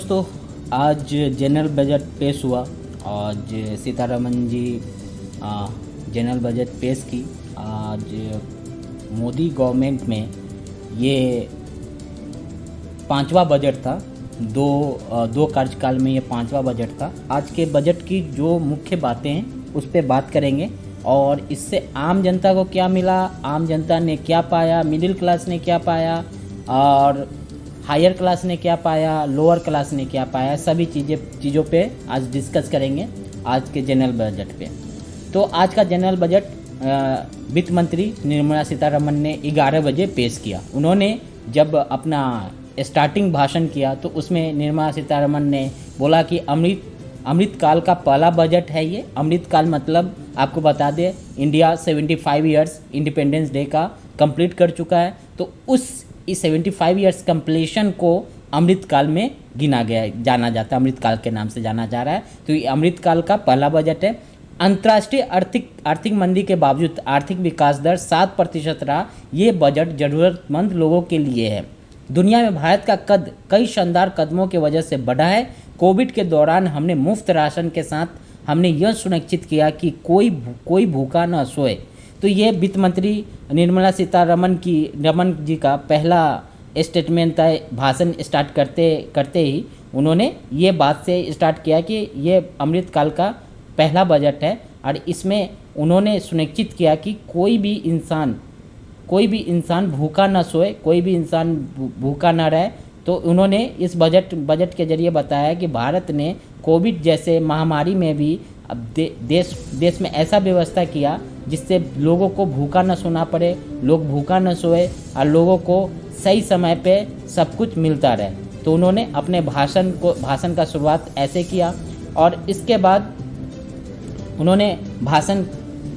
दोस्तों, आज general budget पेश हुआ। आज सीतारमन जी जनरल बजट पेश की। आज मोदी गवर्नमेंट में ये पांचवा बजट था। दो कार्यकाल में ये पांचवा बजट था। आज के बजट की जो मुख्य बातें हैं उस पर बात करेंगे और इससे आम जनता को क्या मिला, आम जनता ने क्या पाया, मिडिल क्लास ने क्या पाया और हायर क्लास ने क्या पाया, लोअर क्लास ने क्या पाया, सभी चीज़ों पे आज डिस्कस करेंगे आज के जनरल बजट पे। तो आज का जनरल बजट वित्त मंत्री निर्मला सीतारमन ने 11 बजे पेश किया। उन्होंने जब अपना स्टार्टिंग भाषण किया तो उसमें निर्मला सीतारमन ने बोला कि अमृत काल का पहला बजट है ये। अमृत काल मतलब आपको बता दें, इंडिया 75 ईयर्स इंडिपेंडेंस डे का कंप्लीट कर चुका है। तो इस 75 ईयर्स कंप्लीशन को अमृत काल में जाना जाता है, अमृत काल के नाम से जाना जा रहा है। तो ये अमृत काल का पहला बजट है। अंतर्राष्ट्रीय आर्थिक मंदी के बावजूद आर्थिक विकास दर 7% रहा। ये बजट ज़रूरतमंद लोगों के लिए है। दुनिया में भारत का कद कई शानदार कदमों की वजह से बढ़ा है। कोविड के दौरान हमने मुफ्त राशन के साथ हमने यह सुनिश्चित किया कि कोई भूखा न सोए। तो ये वित्त मंत्री निर्मला सीतारमन जी का पहला स्टेटमेंट था। भाषण स्टार्ट करते ही उन्होंने ये बात से स्टार्ट किया कि ये अमृत काल का पहला बजट है और इसमें उन्होंने सुनिश्चित किया कि कोई भी इंसान भूखा न सोए, कोई भी इंसान भूखा न रहे। तो उन्होंने इस बजट के जरिए बताया कि भारत ने कोविड जैसे महामारी में भी अब देश में ऐसा व्यवस्था किया जिससे लोगों को भूखा न सोना पड़े, लोग भूखा न सोए और लोगों को सही समय पे सब कुछ मिलता रहे। तो उन्होंने अपने भाषण का शुरुआत ऐसे किया और इसके बाद उन्होंने भाषण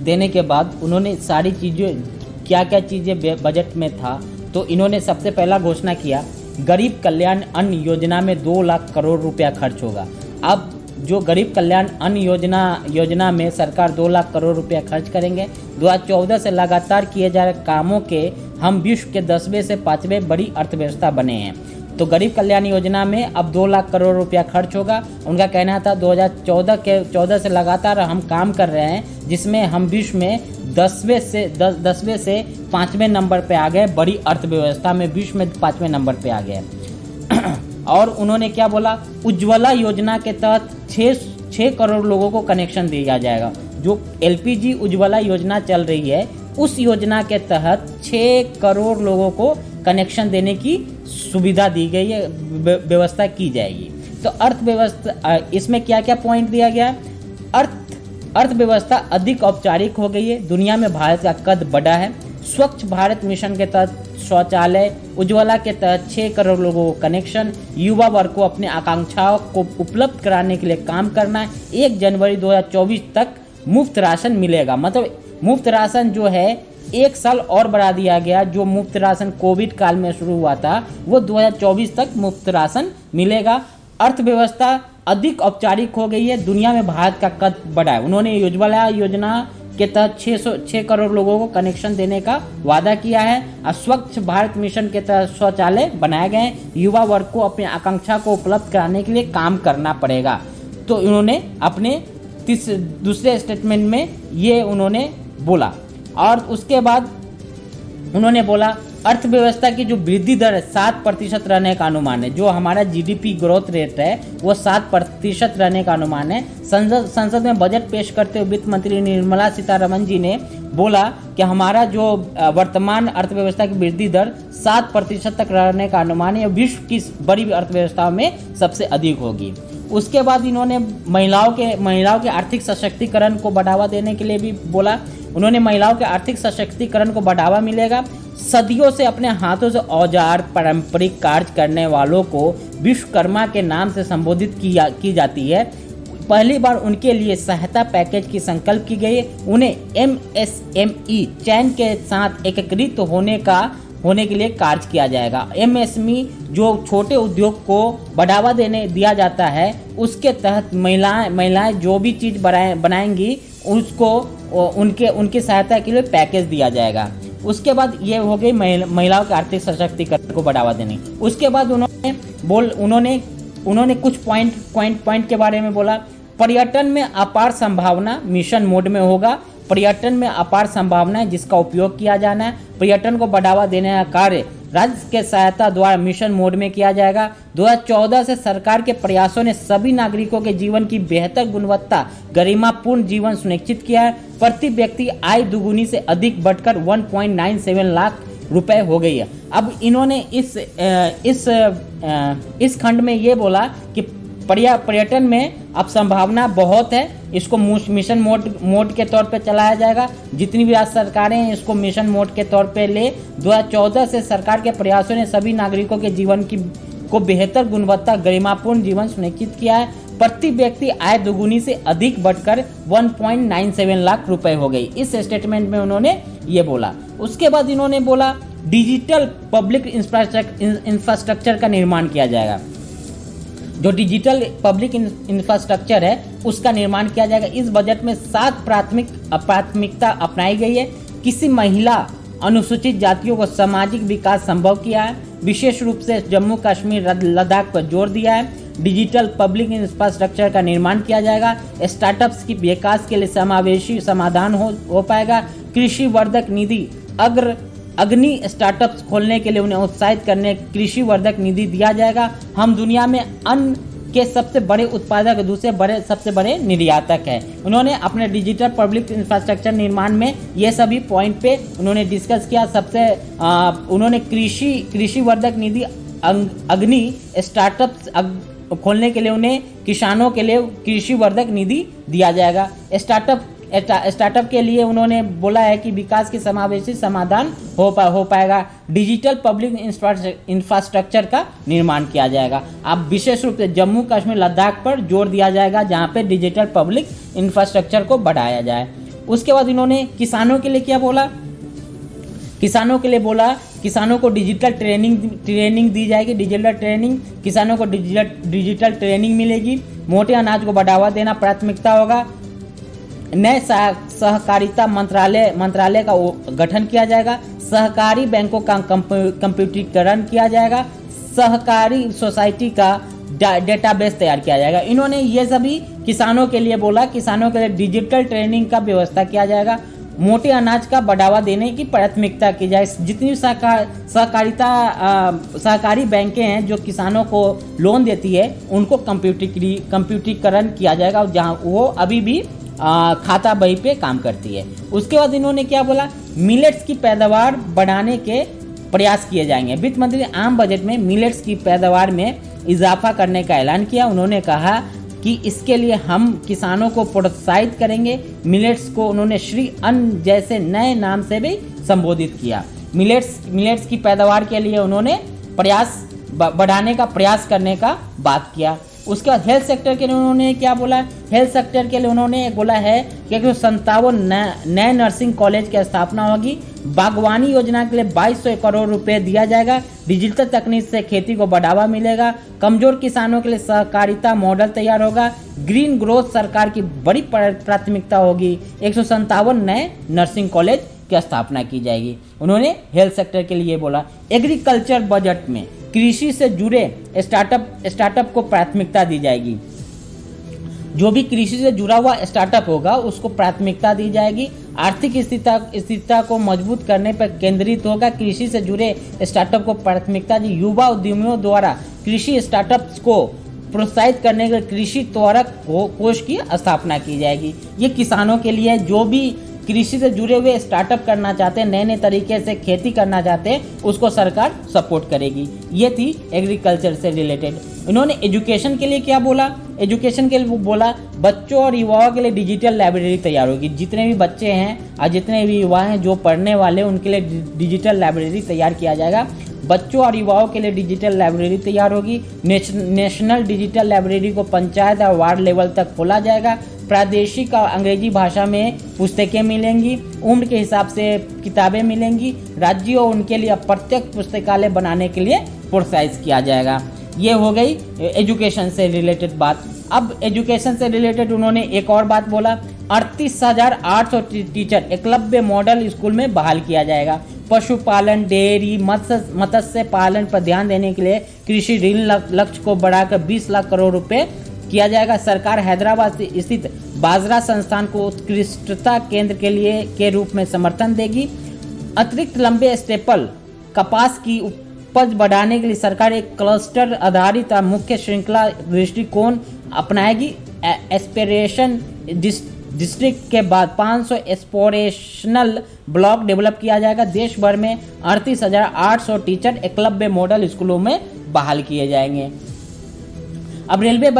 देने के बाद उन्होंने सारी चीज़ें क्या चीज़ें बजट में था। तो इन्होंने सबसे पहला घोषणा किया, गरीब कल्याण अन्न योजना में 2 लाख करोड़ रुपया खर्च होगा। अब जो गरीब कल्याण अन्न योजना में सरकार 2 लाख करोड़ रुपया खर्च करेंगे। 2014 से लगातार किए जा रहे कामों के हम विश्व के 10वें से 5वें बड़ी अर्थव्यवस्था बने हैं। तो गरीब कल्याण योजना में अब 2 लाख करोड़ रुपया खर्च होगा। उनका कहना था 2014 से लगातार हम काम कर रहे हैं जिसमें हम विश्व में 10वें से 5वें नंबर पे आ गए। बड़ी अर्थव्यवस्था में विश्व में 5वें नंबर पे आ गए। और उन्होंने क्या बोला, उज्ज्वला योजना के तहत 6 करोड़ लोगों को कनेक्शन दिया जाएगा। जो LPG उज्ज्वला योजना चल रही है उस योजना के तहत 6 करोड़ लोगों को कनेक्शन देने की सुविधा दी गई है, व्यवस्था की जाएगी। तो अर्थव्यवस्था इसमें क्या क्या पॉइंट दिया गया है। अर्थव्यवस्था अधिक औपचारिक हो गई है। दुनिया में भारत का कद बढ़ा है। स्वच्छ भारत मिशन के तहत शौचालय, उज्ज्वला के तहत 6 करोड़ लोगों को कनेक्शन, युवा वर्ग को अपने आकांक्षाओं को उपलब्ध कराने के लिए काम करना। 1 जनवरी 2024 तक मुफ्त राशन मिलेगा। मतलब मुफ्त राशन जो है 1 साल और बढ़ा दिया गया। जो मुफ्त राशन कोविड काल में शुरू हुआ था वो 2024 तक मुफ्त राशन मिलेगा। अर्थव्यवस्था अधिक औपचारिक हो गई है। दुनिया में भारत का कद बढ़ा है। उन्होंने उज्ज्वला योजना के तहत 6 करोड़ लोगों को कनेक्शन देने का वादा किया है और स्वच्छ भारत मिशन के तहत शौचालय बनाए गए। युवा वर्ग को अपनी आकांक्षा को उपलब्ध कराने के लिए काम करना पड़ेगा। तो उन्होंने अपने दूसरे स्टेटमेंट में ये उन्होंने बोला। और उसके बाद उन्होंने बोला, अर्थव्यवस्था की जो वृद्धि दर है 7% रहने का अनुमान है। जो हमारा GDP ग्रोथ रेट है वो 7% रहने का अनुमान है। संसद में बजट पेश करते हुए वित्त मंत्री निर्मला सीतारमन जी ने बोला कि हमारा जो वर्तमान अर्थव्यवस्था की वृद्धि दर 7% तक रहने का अनुमान है। विश्व की बड़ी अर्थव्यवस्थाओं में सबसे अधिक होगी। उसके बाद इन्होंने महिलाओं के आर्थिक सशक्तिकरण को बढ़ावा देने के लिए भी बोला। उन्होंने महिलाओं के आर्थिक सशक्तिकरण को बढ़ावा मिलेगा। सदियों से अपने हाथों से औजार पारंपरिक कार्य करने वालों को विश्वकर्मा के नाम से संबोधित की जाती है। पहली बार उनके लिए सहायता पैकेज की संकल्प की गई। उन्हें MSME चैन के साथ एकीकृत होने के लिए कार्य किया जाएगा। MSME जो छोटे उद्योग को बढ़ावा दिया जाता है उसके तहत महिलाएं जो भी चीज़ बनाएंगी उसको उनकी सहायता के लिए पैकेज दिया जाएगा। उसके बाद ये हो गई महिलाओं के आर्थिक सशक्तिकरण को बढ़ावा देने। उसके बाद उन्होंने उन्होंने कुछ पॉइंट के बारे में बोला। पर्यटन में अपार संभावना मिशन मोड में होगा। पर्यटन में अपार संभावना है जिसका उपयोग किया जाना है। पर्यटन को बढ़ावा देने का कार्य राज्य के सहायता द्वारा मिशन मोड में किया जाएगा। 2014 से सरकार के प्रयासों ने सभी नागरिकों के जीवन की बेहतर गुणवत्ता, गरिमापूर्ण जीवन सुनिश्चित किया है। प्रति व्यक्ति आय दुगुनी से अधिक बढ़कर 1.97 लाख रुपए हो गई है। अब इन्होंने इस खंड में ये बोला कि पर्यटन में अब संभावना बहुत है, इसको मिशन मोड के तौर पे चलाया जाएगा। जितनी भी राज्य सरकारें हैं इसको मिशन मोड के तौर पे ले। 2014 से सरकार के प्रयासों ने सभी नागरिकों के जीवन को बेहतर गुणवत्ता, गरिमापूर्ण जीवन सुनिश्चित किया है। प्रति व्यक्ति आय दुगुनी से अधिक बढ़कर 1.97 लाख रुपए हो गई। इस स्टेटमेंट में उन्होंने ये बोला। उसके बाद इन्होंने बोला डिजिटल पब्लिक इंफ्रास्ट्रक्चर का निर्माण किया जाएगा। जो डिजिटल पब्लिक इंफ्रास्ट्रक्चर है उसका निर्माण किया जाएगा। इस बजट में 7 प्राथमिकता अपनाई गई है। किसी महिला, अनुसूचित जातियों को सामाजिक विकास संभव किया है। विशेष रूप से जम्मू कश्मीर, लद्दाख पर जोर दिया है। डिजिटल पब्लिक इंफ्रास्ट्रक्चर का निर्माण किया जाएगा। स्टार्टअप्स की विकास के लिए समावेशी समाधान हो पाएगा। कृषि वर्धक निधि, अग्नि स्टार्टअप्स खोलने के लिए उन्हें उत्साहित करने कृषि वर्धक निधि दिया जाएगा। हम दुनिया में अन्न के सबसे बड़े उत्पादक, दूसरे सबसे बड़े निर्यातक हैं। उन्होंने अपने डिजिटल पब्लिक इंफ्रास्ट्रक्चर निर्माण में ये सभी पॉइंट पे उन्होंने डिस्कस किया। उन्होंने कृषि वर्धक निधि, अग्नि स्टार्टअप्स खोलने के लिए उन्हें किसानों के लिए कृषि वर्धक निधि दिया जाएगा। स्टार्टअप के लिए उन्होंने बोला है कि विकास के समावेशी समाधान हो पाएगा। डिजिटल पब्लिक इंफ्रास्ट्रक्चर का निर्माण किया जाएगा। अब विशेष रूप से जम्मू कश्मीर, लद्दाख पर जोर दिया जाएगा जहां पे डिजिटल पब्लिक इंफ्रास्ट्रक्चर को बढ़ाया जाए। उसके बाद इन्होंने किसानों के लिए क्या बोला? किसानों के लिए बोला किसानों को डिजिटल ट्रेनिंग दी जाएगी। डिजिटल ट्रेनिंग, किसानों को डिजिटल ट्रेनिंग मिलेगी। मोटे अनाज को बढ़ावा देना प्राथमिकता होगा। नए सहकारिता मंत्रालय का गठन किया जाएगा। सहकारी बैंकों का कंप्यूटरीकरण किया जाएगा। सहकारी सोसाइटी का डेटाबेस तैयार किया जाएगा। इन्होंने ये सभी किसानों के लिए बोला। किसानों के लिए डिजिटल ट्रेनिंग का व्यवस्था किया जाएगा। मोटे अनाज का बढ़ावा देने की प्राथमिकता की जाए। जितनी सहकारी बैंकें हैं जो किसानों को लोन देती है उनको कंप्यूटरीकरण किया जाएगा, जहां वो अभी भी खाता बही पे काम करती है। उसके बाद इन्होंने क्या बोला? मिलेट्स की पैदावार बढ़ाने के प्रयास किए जाएंगे। वित्त मंत्री ने आम बजट में मिलेट्स की पैदावार में इजाफा करने का ऐलान किया। उन्होंने कहा कि इसके लिए हम किसानों को प्रोत्साहित करेंगे। मिलेट्स को उन्होंने श्री अन्न जैसे नए नाम से भी संबोधित किया। मिलेट्स की पैदावार के लिए उन्होंने प्रयास बढ़ाने का प्रयास करने का बात किया। उसके बाद हेल्थ सेक्टर के लिए उन्होंने क्या बोला? हेल्थ सेक्टर के लिए उन्होंने बोला है कि 157 नए नर्सिंग कॉलेज की स्थापना होगी। बागवानी योजना के लिए 2200 करोड़ रुपए दिया जाएगा। डिजिटल तकनीक से खेती को बढ़ावा मिलेगा। कमजोर किसानों के लिए सहकारिता मॉडल तैयार होगा। ग्रीन ग्रोथ सरकार की बड़ी प्राथमिकता होगी। 157 नए नर्सिंग कॉलेज की स्थापना की जाएगी। उन्होंने हेल्थ सेक्टर के लिए बोला। एग्रीकल्चर बजट में कृषि से जुड़े स्टार्टअप को प्राथमिकता दी जाएगी। जो भी कृषि से जुड़ा हुआ स्टार्टअप होगा उसको प्राथमिकता दी जाएगी। आर्थिक स्थिरता को मजबूत करने पर केंद्रित होगा। कृषि से जुड़े स्टार्टअप को प्राथमिकता दी। युवा उद्यमियों द्वारा कृषि स्टार्टअप्स को प्रोत्साहित करने के लिए कृषि त्वरक कोष की स्थापना की जाएगी। ये किसानों के लिए जो भी कृषि से जुड़े हुए स्टार्टअप करना चाहते हैं, नए तरीके से खेती करना चाहते हैं, उसको सरकार सपोर्ट करेगी। ये थी एग्रीकल्चर से रिलेटेड। इन्होंने एजुकेशन के लिए क्या बोला? एजुकेशन के लिए बोला बच्चों और युवाओं के लिए डिजिटल लाइब्रेरी तैयार होगी। जितने भी बच्चे हैं और जितने भी युवा हैं जो पढ़ने वाले, उनके लिए डिजिटल लाइब्रेरी तैयार किया जाएगा। बच्चों और युवाओं के लिए डिजिटल लाइब्रेरी तैयार होगी। नेशनल डिजिटल लाइब्रेरी को पंचायत और वार्ड लेवल तक खोला जाएगा। प्रादेशिक और अंग्रेजी भाषा में पुस्तकें मिलेंगी। उम्र के हिसाब से किताबें मिलेंगी। राज्यों और उनके लिए प्रत्येक पुस्तकालय बनाने के लिए प्रोत्साहित किया जाएगा। ये हो गई एजुकेशन से रिलेटेड बात। अब एजुकेशन से रिलेटेड उन्होंने एक और बात बोला। 38,800 टीचर एकलव्य मॉडल स्कूल में बहाल किया जाएगा। पशुपालन, डेयरी, मत्स्य पालन पर ध्यान देने के लिए कृषि ऋण लक्ष्य को बढ़ाकर 20 लाख करोड़ रुपए किया जाएगा। सरकार हैदराबाद स्थित बाजरा संस्थान को उत्कृष्टता केंद्र के रूप में समर्थन देगी। अतिरिक्त लंबे स्टेपल कपास की उपज बढ़ाने के लिए सरकार एक क्लस्टर आधारित और मुख्य श्रृंखला दृष्टिकोण अपनाएगी। एस्पिरेशन डिस्ट्रिक्ट के बाद 500 एस्पिरेशनल ब्लॉक डेवलप किया जाएगा। देश भर में 38,800 टीचर एकलव्य मॉडल स्कूलों में बहाल किए जाएंगे। अब रेलवे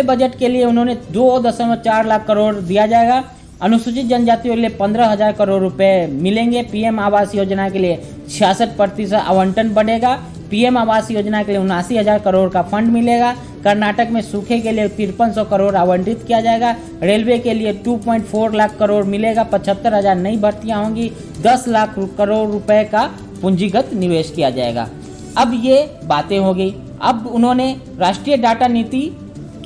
बजट के लिए उन्होंने 2.4 लाख करोड़ दिया जाएगा। अनुसूचित जनजातियों के लिए 15,000 करोड़ रुपए मिलेंगे। पीएम आवास योजना के लिए 66% आवंटन बढ़ेगा। पीएम आवास योजना के लिए 79,000 करोड़ का फंड मिलेगा। कर्नाटक में सूखे के लिए 5300 करोड़ आवंटित किया जाएगा। रेलवे के लिए 2.4 लाख करोड़ मिलेगा। 75,000 नई भर्तियां होंगी। 10 लाख करोड़ रुपए का पूंजीगत निवेश किया जाएगा। अब ये बातें हो गई। अब उन्होंने राष्ट्रीय डाटा नीति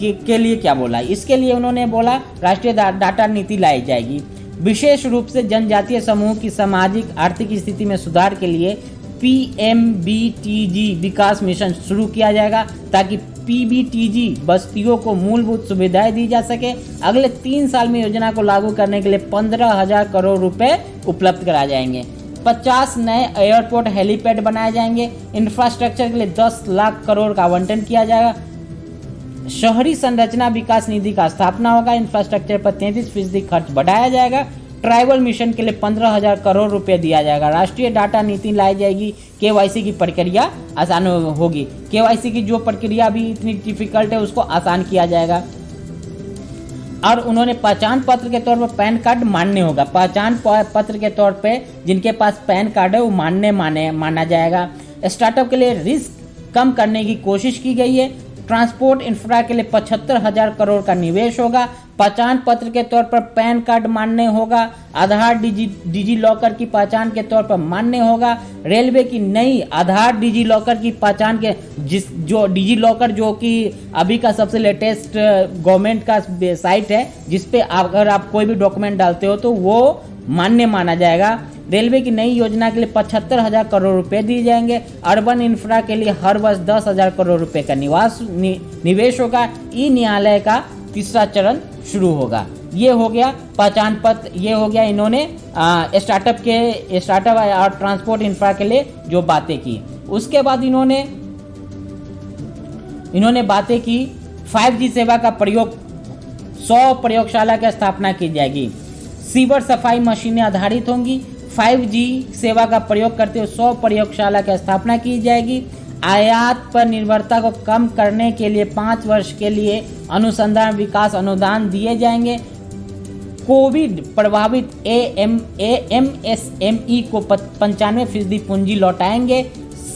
के लिए क्या बोला? इसके लिए उन्होंने बोला राष्ट्रीय डाटा नीति लाई जाएगी। विशेष रूप से जनजातीय समूह की सामाजिक आर्थिक स्थिति में सुधार के लिए PMBTG विकास मिशन शुरू किया जाएगा ताकि PBTG बस्तियों को मूलभूत सुविधाएं दी जा सके। अगले 3 साल में योजना को लागू करने के लिए 15,000 करोड़ रुपए उपलब्ध कराए जाएंगे। 50 नए एयरपोर्ट हेलीपैड बनाए जाएंगे। इंफ्रास्ट्रक्चर के लिए 10 लाख करोड़ का आवंटन किया जाएगा। शहरी संरचना विकास निधि का स्थापना होगा। इंफ्रास्ट्रक्चर पर 33% खर्च बढ़ाया जाएगा। ट्राइबल मिशन के लिए 15,000 करोड़ रुपए दिया जाएगा। राष्ट्रीय डाटा नीति लाई जाएगी। KYC की प्रक्रिया आसान होगी। KYC की जो प्रक्रिया भी इतनी डिफिकल्ट है उसको आसान किया जाएगा। और उन्होंने पहचान पत्र के तौर पर पैन कार्ड मान्य होगा। पहचान पत्र के तौर पे जिनके पास पैन कार्ड है वो माना जाएगा। स्टार्टअप के लिए रिस्क कम करने की कोशिश की गई है। ट्रांसपोर्ट इंफ्रा के लिए 75,000 करोड़ का निवेश होगा। पहचान पत्र के तौर पर पैन कार्ड मान्य होगा। आधार डिजी लॉकर की पहचान के तौर पर मान्य होगा। रेलवे की नई आधार डिजी लॉकर की पहचान के जो डिजी लॉकर जो कि अभी का सबसे लेटेस्ट गवर्नमेंट का साइट है जिसपे अगर आप कोई भी डॉक्यूमेंट डालते हो तो वो मान्य माना जाएगा। रेलवे की नई योजना के लिए 75,000 करोड़ रुपए दिए जाएंगे। अर्बन इंफ्रा के लिए हर वर्ष 10,000 करोड़ रुपए का निवेश होगा। ई न्यायालय का तीसरा चरण शुरू होगा। ये हो गया पहचान पत्र, ये हो गया इन्होंने स्टार्टअप और ट्रांसपोर्ट इंफ्रा के लिए जो बातें की। उसके बाद इन्होंने बातें की 5G सेवा का प्रयोग 100 प्रयोगशाला की स्थापना की जाएगी। सीवर सफाई मशीनें आधारित होंगी। 5G सेवा का प्रयोग करते हुए 100 प्रयोगशाला की स्थापना की जाएगी। आयात पर निर्भरता को कम करने के लिए 5 वर्ष के लिए अनुसंधान विकास अनुदान दिए जाएंगे। कोविड प्रभावित MSME को 95% पूंजी लौटाएंगे।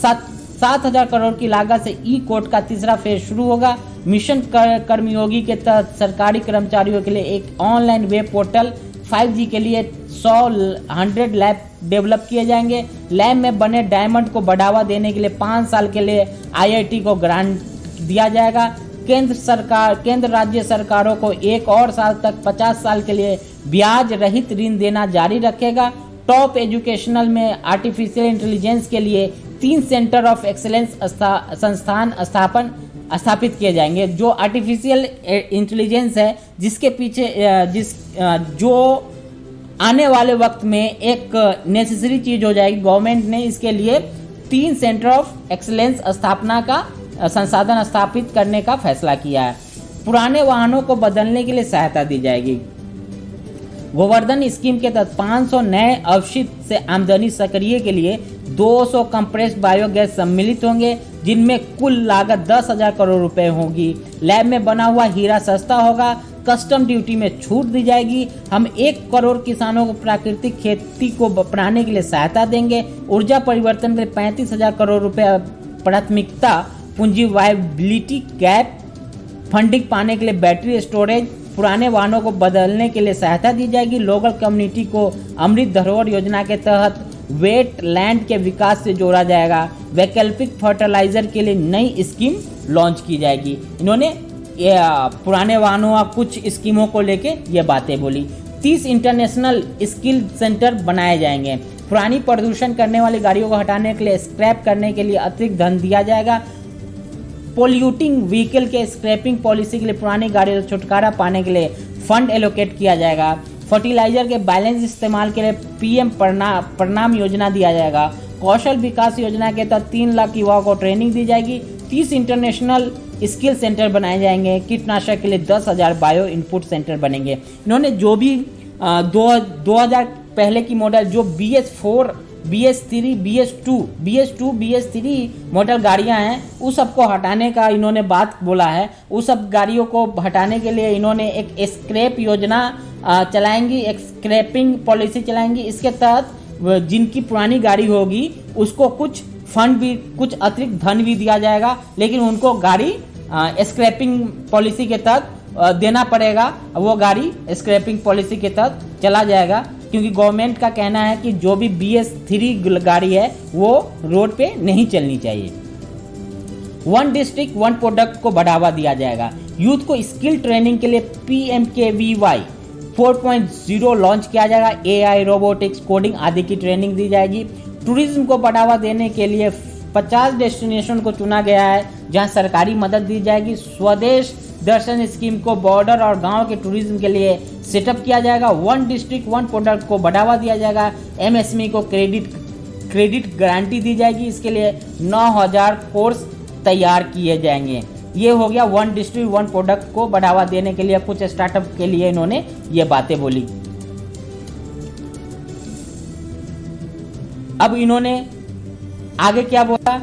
7,000 करोड़ की लागत से E-कोर्ट का तीसरा फेज शुरू होगा। मिशन कर्मयोगी के तहत सरकारी कर्मचारियों के लिए एक ऑनलाइन वेब पोर्टल 5G के लिए 100 लैब डेवलप किए जाएंगे। लैब में बने डायमंड को बढ़ावा देने के लिए 5 साल के लिए IIT को ग्रांट दिया जाएगा। केंद्र राज्य सरकारों को 1 और साल तक 50 साल के लिए ब्याज रहित ऋण देना जारी रखेगा। टॉप एजुकेशनल में आर्टिफिशियल इंटेलिजेंस के लिए 3 सेंटर ऑफ एक्सीलेंस संस्थान स्थापित किए जाएंगे। जो आर्टिफिशियल इंटेलिजेंस है जिसके पीछे जो आने वाले वक्त में एक नेसेसरी चीज हो जाएगी, गवर्नमेंट ने इसके लिए 3 सेंटर ऑफ एक्सीलेंस स्थापना का संसाधन स्थापित करने का फैसला किया है। पुराने वाहनों को बदलने के लिए सहायता दी जाएगी। गोवर्धन स्कीम के तहत 500 नए अवशिष्ट से आमदनी सक्रिय के लिए 200 कंप्रेस्ड बायोगैस सम्मिलित होंगे जिनमें कुल लागत 10,000 करोड़ रुपए होगी। लैब में बना हुआ हीरा सस्ता होगा। कस्टम ड्यूटी में छूट दी जाएगी। हम 1 करोड़ किसानों को प्राकृतिक खेती को अपनाने के लिए सहायता देंगे। ऊर्जा परिवर्तन के लिए 35,000 करोड़ रुपए प्राथमिकता पूंजी वायबिलिटी गैप फंडिंग पाने के लिए बैटरी स्टोरेज। पुराने वाहनों को बदलने के लिए सहायता दी जाएगी। लोकल कम्युनिटी को अमृत धरोहर योजना के तहत वेट लैंड के विकास से जोड़ा जाएगा। वैकल्पिक फर्टिलाइजर के लिए नई स्कीम लॉन्च की जाएगी। इन्होंने पुराने वाहनों और कुछ स्कीमों को लेके ये बातें बोली। 30 इंटरनेशनल स्किल सेंटर बनाए जाएंगे। पुरानी प्रदूषण करने वाली गाड़ियों को हटाने के लिए स्क्रैप करने के लिए अतिरिक्त धन दिया जाएगा। पोल्यूटिंग व्हीकल के स्क्रैपिंग पॉलिसी के लिए पुरानी गाड़ियों से छुटकारा पाने के लिए फंड एलोकेट किया जाएगा। फर्टिलाइजर के बैलेंस इस्तेमाल के लिए पीएम प्रणाम योजना दिया जाएगा। कौशल विकास योजना के तहत 3 लाख युवाओं को ट्रेनिंग दी जाएगी। 30 इंटरनेशनल स्किल सेंटर बनाए जाएंगे। कीटनाशक के लिए 10,000 बायो इनपुट सेंटर बनेंगे। इन्होंने जो भी 2000 पहले की मॉडल जो BS4, BS3, BS2, BS3 model गाड़ियां हैं उस सबको हटाने का इन्होंने बात बोला है। उस सब गाड़ियों को हटाने के लिए इन्होंने एक स्क्रैप योजना चलाएंगी, एक स्क्रैपिंग पॉलिसी चलाएंगी। इसके तहत जिनकी पुरानी गाड़ी होगी उसको कुछ फंड भी, कुछ अतिरिक्त धन भी दिया जाएगा, लेकिन उनको गाड़ी स्क्रैपिंग पॉलिसी के तहत देना पड़ेगा। वो गाड़ी स्क्रैपिंग पॉलिसी के तहत चला जाएगा, क्योंकि गवर्नमेंट का कहना है कि जो भी BS3 गाड़ी है वो रोड पे नहीं चलनी चाहिए। 1 डिस्ट्रिक्ट 1 प्रोडक्ट को बढ़ावा दिया जाएगा। यूथ को स्किल ट्रेनिंग के लिए PMKVY 4.0 लॉन्च किया जाएगा। AI, रोबोटिक्स, कोडिंग आदि की ट्रेनिंग दी जाएगी। टूरिज्म को बढ़ावा देने के लिए 50 डेस्टिनेशन को चुना गया है जहां सरकारी मदद दी जाएगी। स्वदेश दर्शन स्कीम को बॉर्डर और गांव के टूरिज्म के लिए सेटअप किया जाएगा। 1 डिस्ट्रिक्ट 1 प्रोडक्ट को बढ़ावा दिया जाएगा। MSME को क्रेडिट गारंटी दी जाएगी। इसके लिए 9,000 कोर्स तैयार किए जाएंगे। ये हो गया 1 डिस्ट्रिक्ट 1 प्रोडक्ट को बढ़ावा देने के लिए कुछ स्टार्टअप के लिए इन्होंने ये बातें बोली। अब इन्होंने आगे क्या बोला,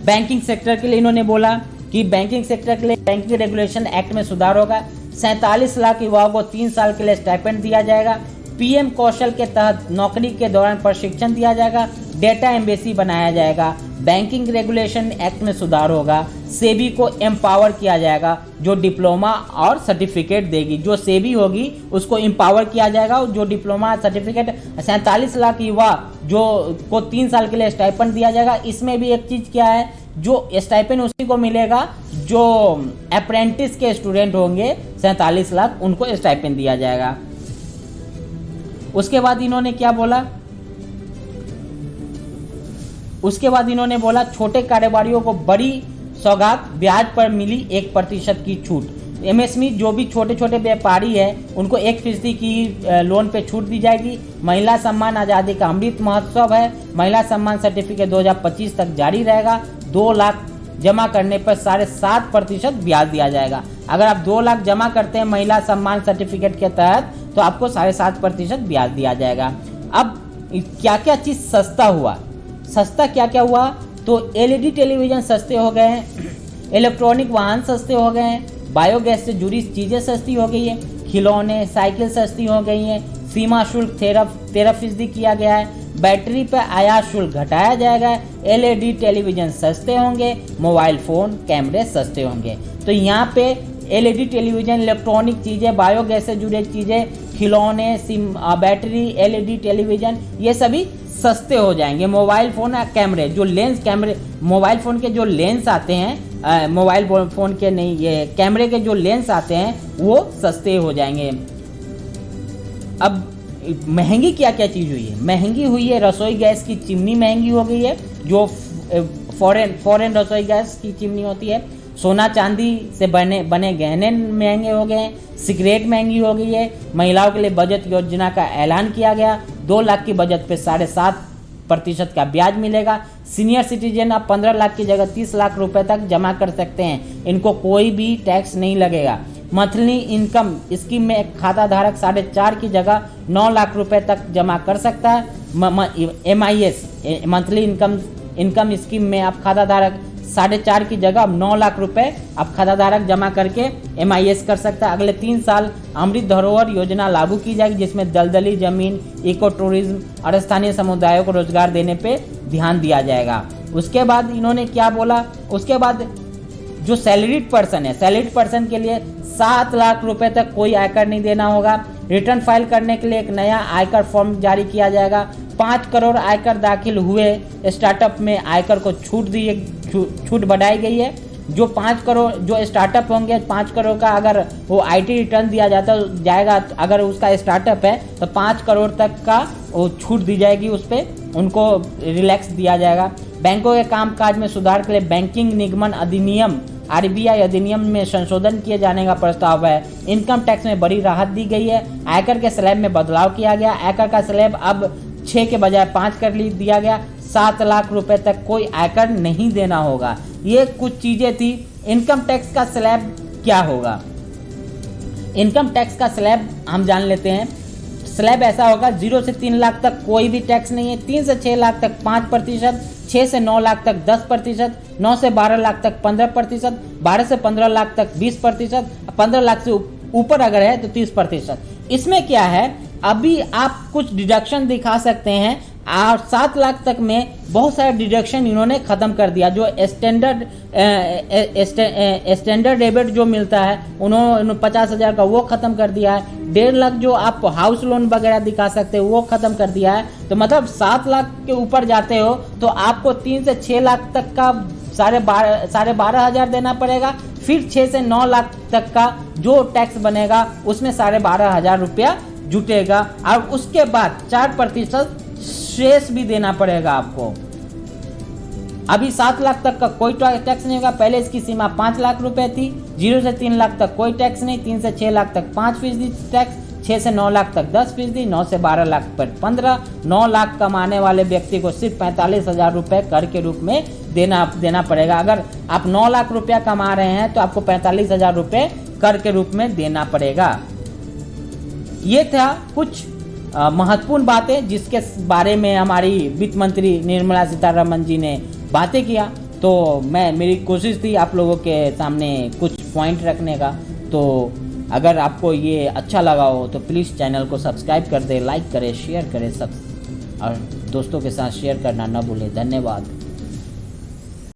बैंकिंग सेक्टर के लिए इन्होंने बोला कि बैंकिंग सेक्टर के लिए बैंकिंग रेगुलेशन एक्ट में सुधार होगा। 47 लाख युवाओं को 3 साल के लिए स्टाइपेंड दिया जाएगा। PM कौशल के तहत नौकरी के दौरान प्रशिक्षण दिया जाएगा। डेटा एम्बेसी बनाया जाएगा। बैंकिंग रेगुलेशन एक्ट में सुधार होगा। सेबी को एम्पावर किया जाएगा, जो डिप्लोमा और सर्टिफिकेट देगी। जो सेबी होगी उसको एम्पावर किया जाएगा। जो डिप्लोमा सर्टिफिकेट 47 लाख युवा जो को 3 साल के लिए स्टाइपेंड दिया जाएगा। इसमें भी एक चीज क्या है, जो स्टाइपेंड उसी को मिलेगा जो अप्रेंटिस के स्टूडेंट होंगे। 47 लाख उनको स्टाइपेंड दिया जाएगा। उसके बाद इन्होंने क्या बोला, उसके बाद इन्होंने बोला छोटे कारोबारियों को बड़ी सौगात, ब्याज पर मिली 1% की छूट। MSME जो भी छोटे छोटे व्यापारी है उनको 1% की लोन पे छूट दी जाएगी। महिला सम्मान आज़ादी का अमृत महोत्सव है। महिला सम्मान सर्टिफिकेट 2025 तक जारी रहेगा। 2 लाख जमा करने पर 7.5% ब्याज दिया जाएगा। अगर आप 2 लाख जमा करते हैं महिला सम्मान सर्टिफिकेट के तहत तो आपको 7.5% ब्याज दिया जाएगा। अब क्या क्या चीज़ सस्ता हुआ, सस्ता क्या क्या हुआ, तो LED टेलीविज़न सस्ते हो गए हैं, इलेक्ट्रॉनिक वाहन सस्ते हो गए हैं, बायोगैस से जुड़ी चीज़ें सस्ती हो गई है, खिलौने, साइकिल सस्ती हो गई हैं, सीमा शुल्क 13% किया गया है, बैटरी पर आयात शुल्क घटाया जाएगा, LED टेलीविज़न सस्ते होंगे, मोबाइल फ़ोन, कैमरे सस्ते होंगे। तो यहाँ पे LED टेलीविज़न, इलेक्ट्रॉनिक चीज़ें, बायोगैस से जुड़े चीज़ें, खिलौने, बैटरी, LED टेलीविज़न, ये सभी सस्ते हो जाएंगे। मोबाइल फ़ोन कैमरे, जो लेंस कैमरे, मोबाइल फ़ोन के जो लेंस आते हैं, मोबाइल फ़ोन के नहीं, ये कैमरे के जो लेंस आते हैं वो सस्ते हो जाएंगे। अब महंगी क्या क्या चीज़ हुई है, महंगी हुई है रसोई गैस की चिमनी महंगी हो गई है, जो फॉरेन रसोई गैस की चिमनी होती है। सोना चांदी से बने गहने महंगे हो गए हैं। सिगरेट महंगी हो गई है। महिलाओं के लिए बचत योजना का ऐलान किया गया। 2 लाख की बचत पे 7.5% का ब्याज मिलेगा। सीनियर सिटीजन अब 15 लाख की जगह 30 लाख रुपए तक जमा कर सकते हैं। इनको कोई भी टैक्स नहीं लगेगा। मंथली इनकम स्कीम में एक खाता धारक 4.5 की जगह 9 लाख रुपए तक जमा कर सकता है। MIS मंथली इनकम स्कीम में आप खाता धारक 4.5 की जगह 9 लाख रुपए अब खाता धारक जमा करके MIS कर सकता है। अगले 3 साल अमृत धरोहर योजना लागू की जाएगी, जिसमें दलदली जमीन, इको टूरिज्म और स्थानीय समुदायों को रोजगार देने पे ध्यान दिया जाएगा। उसके बाद इन्होंने क्या बोला, उसके बाद जो सैलरीड पर्सन है, सैलरीड पर्सन के लिए 7 लाख रुपए तक कोई आयकर नहीं देना होगा। रिटर्न फाइल करने के लिए एक नया आयकर फॉर्म जारी किया जाएगा। 5 करोड़ आयकर दाखिल हुए स्टार्टअप में आयकर को छूट बढ़ाई गई है। जो 5 करोड़ जो स्टार्टअप होंगे, 5 करोड़ का अगर वो आईटी रिटर्न दिया जाएगा, अगर उसका स्टार्टअप है तो 5 करोड़ तक का वो छूट दी जाएगी, उस पर उनको रिलैक्स दिया जाएगा। बैंकों के कामकाज में सुधार के लिए बैंकिंग निगमन अधिनियम आरबीआई अधिनियम में संशोधन किए जाने का प्रस्ताव है। इनकम टैक्स में बड़ी राहत दी गई है। आयकर के स्लैब में बदलाव किया गया। आयकर का स्लैब अब 6 के बजाय 5 कर दिया गया। 7 लाख रुपए तक कोई आयकर नहीं देना होगा। ये कुछ चीजें थी। इनकम टैक्स का स्लैब क्या होगा? इनकम टैक्स का स्लैब हम जान लेते हैं। स्लैब ऐसा होगा, 0 से 3 लाख तक कोई भी टैक्स नहीं है, 3 से 6 लाख तक 5%, 6 से 9 लाख तक 10%, 9 से 12 लाख तक 15%, 12 से 15 लाख तक 20%, 15 लाख से ऊपर अगर है तो 30%। इसमें क्या है, अभी आप कुछ डिडक्शन दिखा सकते हैं और 7 लाख तक में बहुत सारे डिडक्शन इन्होंने ख़त्म कर दिया। जो स्टैंडर्ड डेबिट जो मिलता है उन्होंने 50,000 का वो ख़त्म कर दिया है। 1.5 लाख जो आप हाउस लोन वगैरह दिखा सकते हो वो ख़त्म कर दिया है। तो मतलब 7 लाख के ऊपर जाते हो तो आपको 3 से 6 लाख तक का 12,500 देना पड़ेगा। फिर 6 से 9 लाख तक का जो टैक्स बनेगा उसमें 12,500 रुपया जुटेगा और उसके बाद 4% शेष भी देना पड़ेगा आपको। अभी 7 लाख तक का कोई टैक्स नहीं होगा। पहले इसकी सीमा 5 लाख रुपए थी। 0 से 3 लाख तक कोई टैक्स नहीं, 3 से 6 लाख तक 5% टैक्स, 6 से 9 लाख तक 10%, 9 से 12 लाख पर 15, 9 लाख कमाने वाले व्यक्ति को सिर्फ 45,000 रुपये कर के रूप में देना पड़ेगा। अगर आप 9 लाख रुपया कमा रहे हैं तो आपको 45,000 रुपये कर के रूप में देना पड़ेगा। ये था कुछ महत्वपूर्ण बातें जिसके बारे में हमारी वित्त मंत्री निर्मला सीतारमण जी ने बातें किया। तो मेरी कोशिश थी आप लोगों के सामने कुछ पॉइंट रखने का। तो अगर आपको ये अच्छा लगा हो तो प्लीज़ चैनल को सब्सक्राइब कर दें, लाइक करें, शेयर करें, और दोस्तों के साथ शेयर करना न भूलें। धन्यवाद।